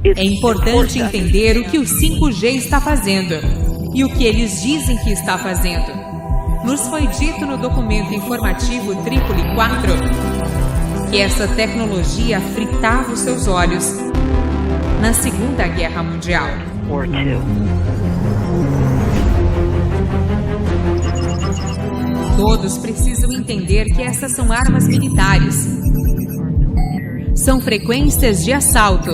É importante entender o que o 5G está fazendo e o que eles dizem que está fazendo. Nos foi dito no documento informativo Trípoli 4 que essa tecnologia fritava os seus olhos na Segunda Guerra Mundial. Todos precisam entender que essas são armas militares. São frequências de assalto.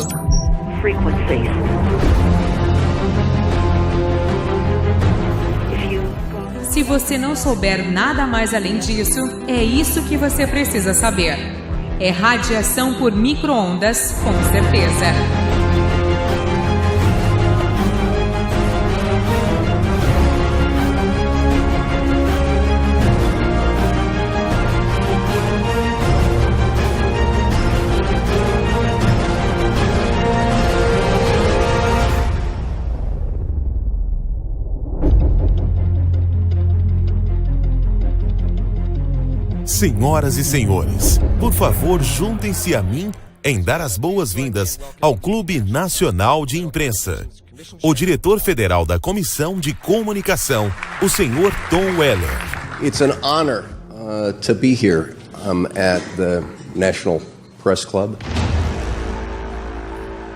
Se você não souber nada mais além disso, é isso que você precisa saber. É radiação por micro-ondas, com certeza. Senhoras e senhores, por favor, juntem-se a mim em dar as boas-vindas ao Clube Nacional de Imprensa. O diretor federal da Comissão de Comunicação, o senhor Tom Weller. It's an honor to be here at the National Press Club.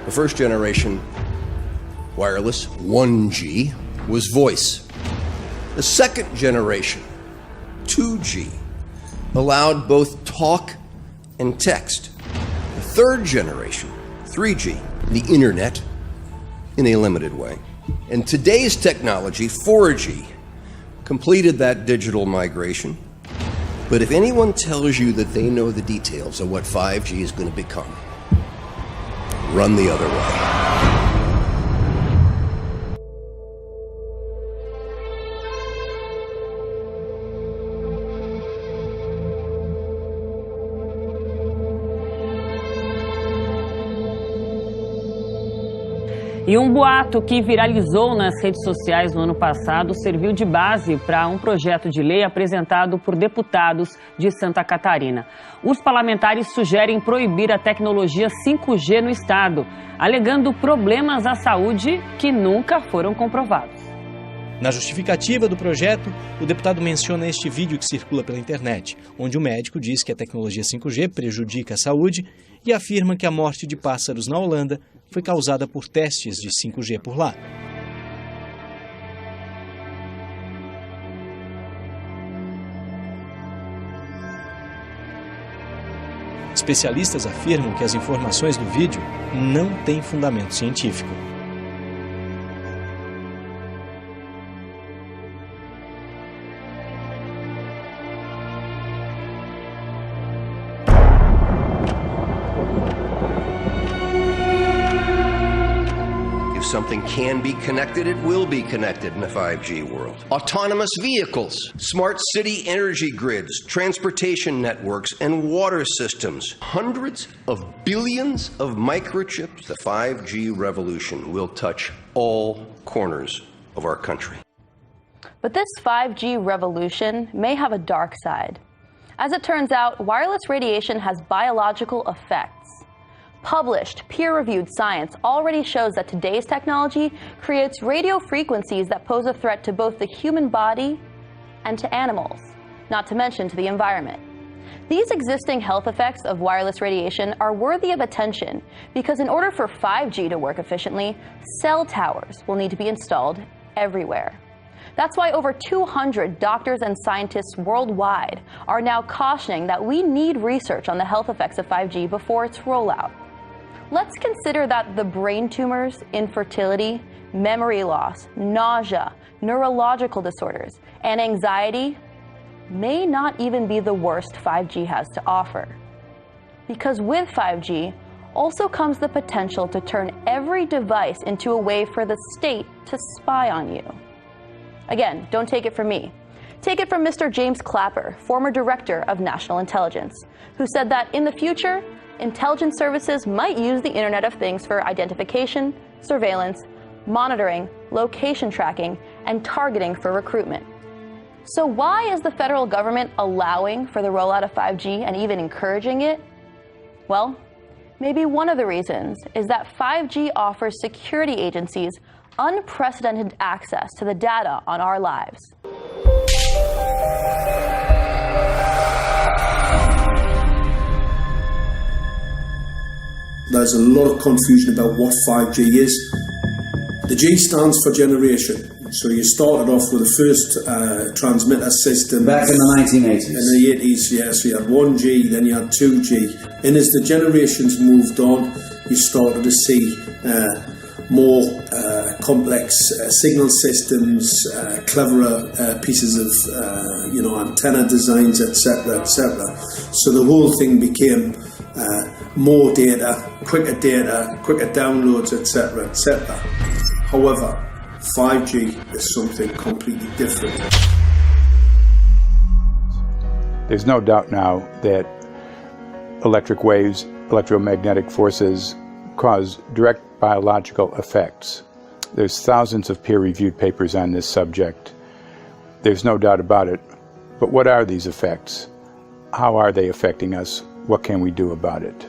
The first generation wireless 1G was voice. The second generation 2G allowed both talk and text. The third generation, 3G, the internet, in a limited way. And today's technology, 4G, completed that digital migration. But if anyone tells you that they know the details of what 5G is going to become, run the other way. E um boato que viralizou nas redes sociais no ano passado serviu de base para um projeto de lei apresentado por deputados de Santa Catarina. Os parlamentares sugerem proibir a tecnologia 5G no estado, alegando problemas à saúde que nunca foram comprovados. Na justificativa do projeto, o deputado menciona este vídeo que circula pela internet, onde o médico diz que a tecnologia 5G prejudica a saúde e afirma que a morte de pássaros na Holanda foi causada por testes de 5G por lá. Especialistas afirmam que as informações do vídeo não têm fundamento científico. Something can be connected, it will be connected in the 5G world. Autonomous vehicles, smart city energy grids, transportation networks, and water systems. Hundreds of billions of microchips. The 5G revolution will touch all corners of our country. But this 5G revolution may have a dark side. As it turns out, wireless radiation has biological effects. Published, peer-reviewed science already shows that today's technology creates radio frequencies that pose a threat to both the human body and to animals, not to mention to the environment. These existing health effects of wireless radiation are worthy of attention because in order for 5G to work efficiently, cell towers will need to be installed everywhere. That's why over 200 doctors and scientists worldwide are now cautioning that we need research on the health effects of 5G before its rollout. Let's consider that the brain tumors, infertility, memory loss, nausea, neurological disorders, and anxiety may not even be the worst 5G has to offer. Because with 5G also comes the potential to turn every device into a way for the state to spy on you. Again, don't take it from me. Take it from Mr. James Clapper, former director of National Intelligence, who said that in the future, intelligence services might use the Internet of Things for identification, surveillance, monitoring, location tracking, and targeting for recruitment. So why is the federal government allowing for the rollout of 5G and even encouraging it? Well, Maybe one of the reasons is that 5G offers security agencies unprecedented access to the data on our lives. There's a lot of confusion about what 5G is. The G stands for generation. So you started off with the first transmitter system. Back in the 1980s. In the 80s, yeah. So you had 1G, then you had 2G. And as the generations moved on, you started to see more complex signal systems, cleverer pieces of antenna designs, etc., etc. So the whole thing became more data, quicker downloads, etc., etc. However, 5G is something completely different. There's no doubt now that electric waves, electromagnetic forces, cause direct biological effects. There's thousands of peer-reviewed papers on this subject. There's no doubt about it. But what are these effects? How are they affecting us? What can we do about it?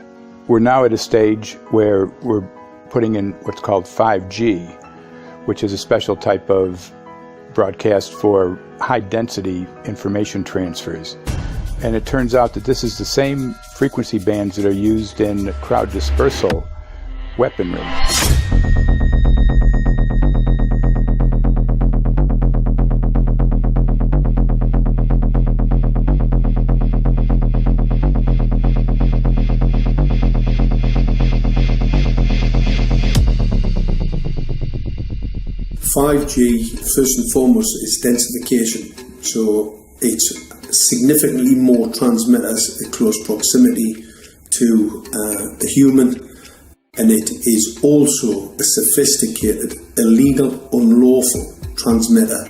We're now at a stage where we're putting in what's called 5G, which is a special type of broadcast for high-density information transfers. And it turns out that this is the same frequency bands that are used in crowd dispersal weaponry. 5G, first and foremost, is densification. So it's significantly more transmitters in close proximity to the human, and it is also a sophisticated, illegal, unlawful transmitter.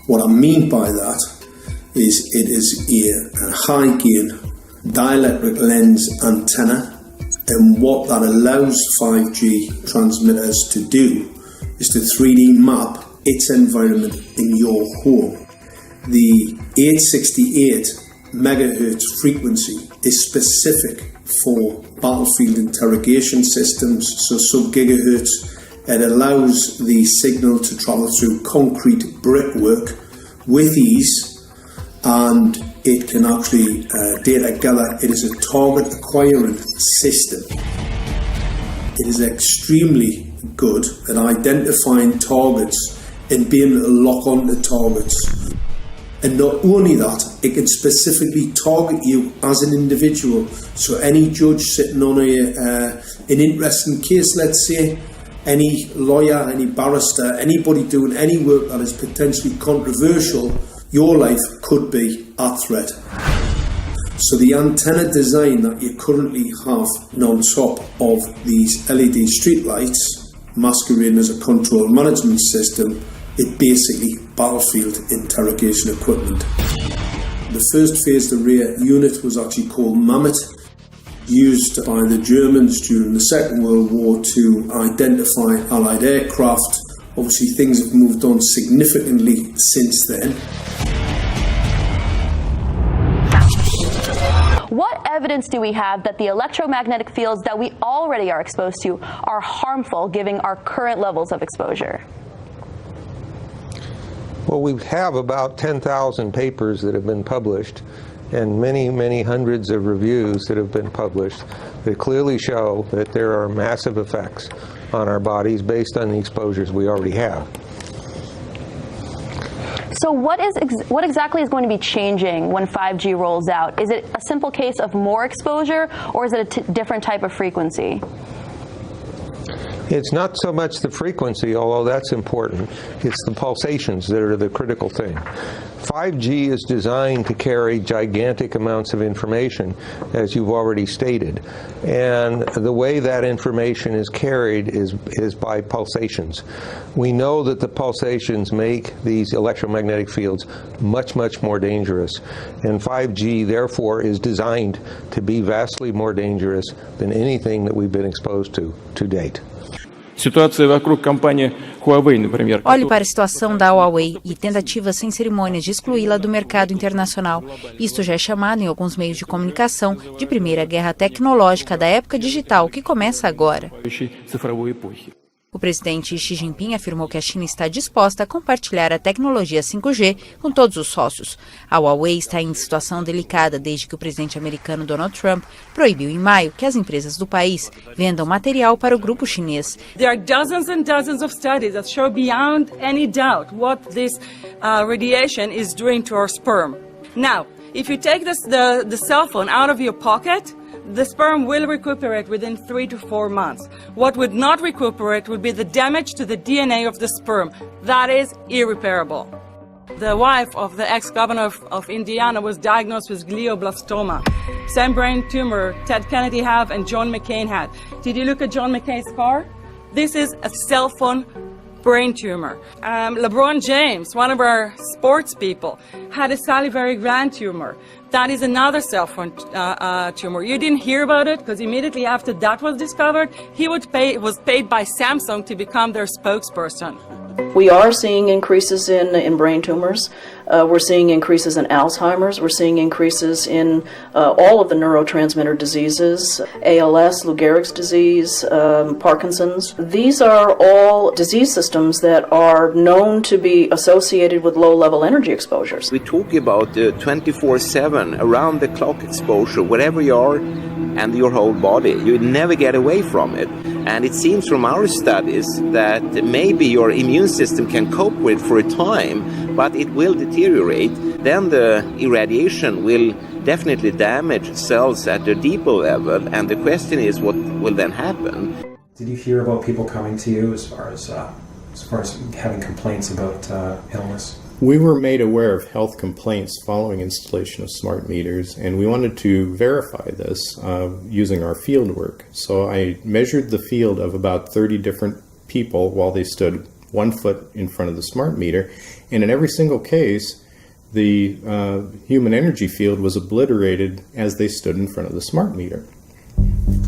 What I mean by that is it is a high-gain dielectric lens antenna, and what that allows 5G transmitters to do is to 3D map its environment in your home. The 868 megahertz frequency is specific for battlefield interrogation systems, so sub-gigahertz. It allows the signal to travel through concrete brickwork with ease, and it can actually data gather. It is a target acquiring system. It is extremely good at identifying targets and being able to lock onto targets. And not only that, it can specifically target you as an individual. So any judge sitting on an interesting case, let's say, any lawyer, any barrister, anybody doing any work that is potentially controversial, your life could be at threat. So the antenna design that you currently have on top of these LED streetlights, masquerading as a control management system, it basically battlefield interrogation equipment. The first phased array unit was actually called Mammoth, used by the Germans during the Second World War to identify Allied aircraft. Obviously things have moved on significantly since then. What evidence do we have that the electromagnetic fields that we already are exposed to are harmful given our current levels of exposure? Well, we have about 10,000 papers that have been published and many, many hundreds of reviews that have been published that clearly show that there are massive effects on our bodies based on the exposures we already have. So what exactly is going to be changing when 5G rolls out? Is it a simple case of more exposure, or is it a different type of frequency? It's not so much the frequency, although that's important. It's the pulsations that are the critical thing. 5G is designed to carry gigantic amounts of information, as you've already stated. And the way that information is carried is by pulsations. We know that the pulsations make these electromagnetic fields much, much more dangerous. And 5G, therefore, is designed to be vastly more dangerous than anything that we've been exposed to date. Ситуация вокруг компании Huawei, например. Olhe para a situação da Huawei e tentativas sem cerimônias de excluí-la do mercado internacional. Isto já é chamado em alguns meios de comunicação de primeira guerra tecnológica da época digital, que começa agora. O presidente Xi Jinping afirmou que a China está disposta a compartilhar a tecnologia 5G com todos os sócios. A Huawei está em situação delicada desde que o presidente americano Donald Trump proibiu em maio que as empresas do país vendam material para o grupo chinês. There are dozens and dozens of studies that show beyond any doubt what this radiation is doing to our sperm. Now, if you take the cell phone out of your pocket, the sperm will recuperate within 3 to 4 months. What would not recuperate would be the damage to the DNA of the sperm. That is irreparable. The wife of the ex-governor of Indiana was diagnosed with glioblastoma. Same brain tumor Ted Kennedy had and John McCain had. Did you look at John McCain's scar? This is a cell phone brain tumor. LeBron James, one of our sports people, had a salivary gland tumor. That is another cell phone tumor. You didn't hear about it because immediately after that was discovered, he was paid by Samsung to become their spokesperson. We are seeing increases in brain tumors. We're seeing increases in Alzheimer's. We're seeing increases in all of the neurotransmitter diseases, ALS, Lou Gehrig's disease, Parkinson's. These are all disease systems that are known to be associated with low-level energy exposures. We talk about 24/7, around-the-clock exposure, wherever you are and your whole body. You never get away from it. And it seems from our studies that maybe your immune system can cope with for a time, but it will deteriorate. Then the irradiation will definitely damage cells at a deeper level, and the question is what will then happen. Did you hear about people coming to you as far as having complaints about illness? We were made aware of health complaints following installation of smart meters, and we wanted to verify this using our field work. So I measured the field of about 30 different people while they stood 1 foot in front of the smart meter, and in every single case, the human energy field was obliterated as they stood in front of the smart meter.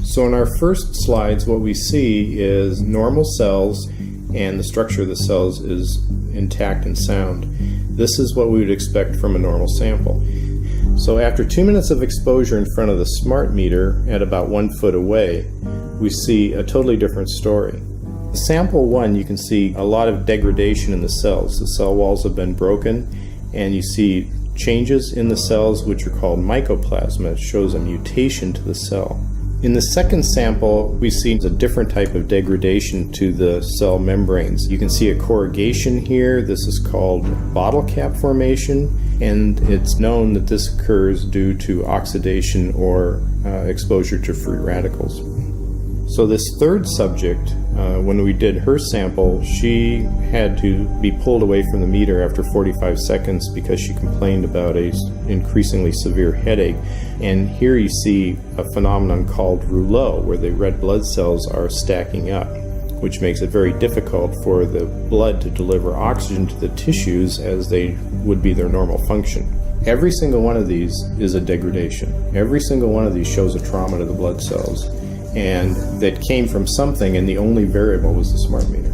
So in our first slides, what we see is normal cells, and the structure of the cells is intact and sound. This is what we would expect from a normal sample. So after 2 minutes of exposure in front of the smart meter at about 1 foot away, we see a totally different story. Sample 1, you can see a lot of degradation in the cells. The cell walls have been broken, and you see changes in the cells which are called mycoplasma. It shows a mutation to the cell. In the second sample, we see a different type of degradation to the cell membranes. You can see a corrugation here. This is called bottle cap formation, and it's known that this occurs due to oxidation or exposure to free radicals. So this third subject, when we did her sample, she had to be pulled away from the meter after 45 seconds because she complained about an increasingly severe headache. And here you see a phenomenon called rouleau, where the red blood cells are stacking up, which makes it very difficult for the blood to deliver oxygen to the tissues as they would be their normal function. Every single one of these is a degradation. Every single one of these shows a trauma to the blood cells. And that came from something, and the only variable was the smart meter.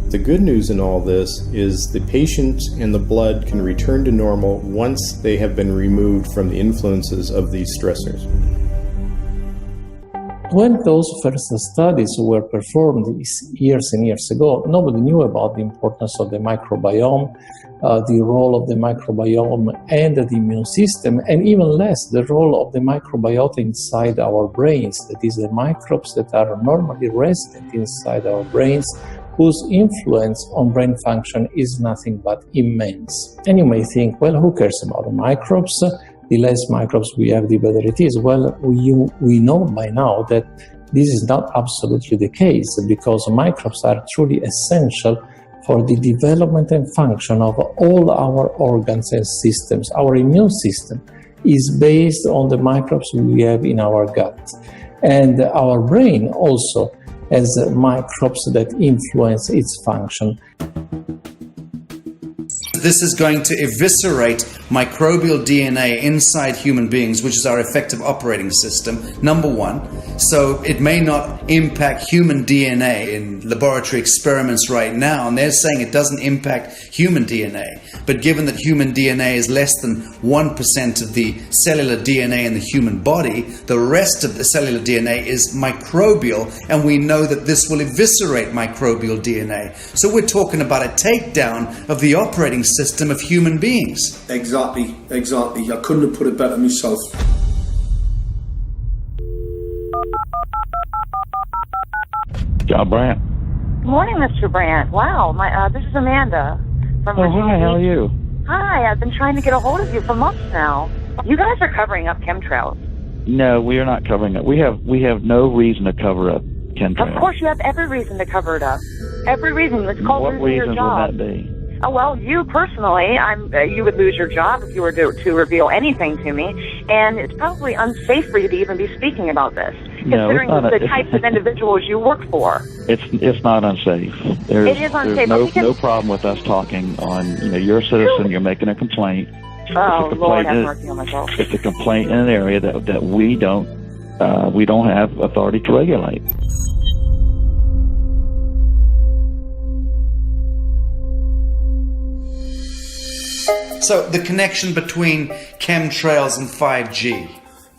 The good news in all this is the patient and the blood can return to normal once they have been removed from the influences of these stressors. When those first studies were performed years and years ago, nobody knew about the importance of the microbiome, the role of the microbiome and the immune system, and even less the role of the microbiota inside our brains, that is, the microbes that are normally resident inside our brains, whose influence on brain function is nothing but immense. And you may think, well, who cares about the microbes? The less microbes we have, the better it is. Well, we know by now that this is not absolutely the case, because microbes are truly essential for the development and function of all our organs and systems. Our immune system is based on the microbes we have in our gut. And our brain also has microbes that influence its function. because this is going to eviscerate microbial DNA inside human beings, which is our effective operating system, number one. So it may not impact human DNA in laboratory experiments right now, and they're saying it doesn't impact human DNA. But given that human DNA is less than 1% of the cellular DNA in the human body, the rest of the cellular DNA is microbial, and we know that this will eviscerate microbial DNA. So we're talking about a takedown of the operating system of human beings. Exactly. I couldn't have put it better myself. John Brandt. Morning, Mr. Brandt. Wow, this is Amanda from Virginia. Hi, how are you? Hi, I've been trying to get a hold of you for months now. You guys are covering up chemtrails. No, we are not covering it. We have no reason to cover up chemtrails. Of course, you have every reason to cover it up. Every reason. It's called What losing your reasons job. would that be? Oh, well, you personally, you would lose your job if you were to reveal anything to me, and it's probably unsafe for you to even be speaking about this, considering the types of individuals you work for. It's not unsafe. It is unsafe. There's no problem with us talking on. You're a citizen. You're making a complaint. Oh, Lord, have mercy on myself. It's a complaint in an area that we don't have authority to regulate. So the connection between chemtrails and 5G.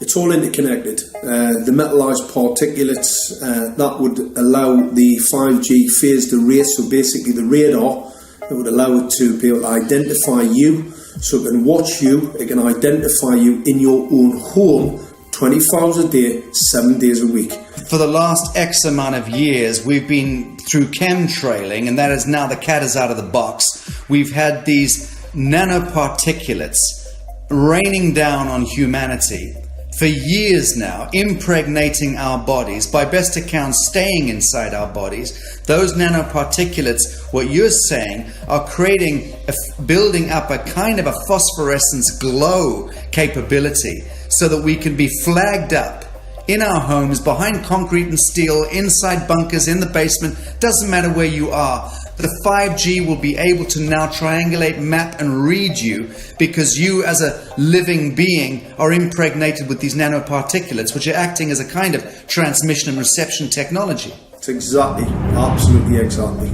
It's all interconnected. The metallized particulates, that would allow the 5G phased array, so basically the radar, it would allow it to be able to identify you, so it can watch you, it can identify you in your own home 24 hours a day, 7 days a week. For the last X amount of years, we've been through chemtrailing, and that is now the cat is out of the box. We've had these nanoparticulates raining down on humanity for years now, impregnating our bodies, by best account staying inside our bodies. Those nanoparticulates, what you're saying, are building up a kind of a phosphorescence glow capability so that we can be flagged up in our homes, behind concrete and steel, inside bunkers, in the basement, doesn't matter where you are. The 5G will be able to now triangulate, map and read you, because you as a living being are impregnated with these nanoparticulates, which are acting as a kind of transmission and reception technology. It's exactly, absolutely exactly.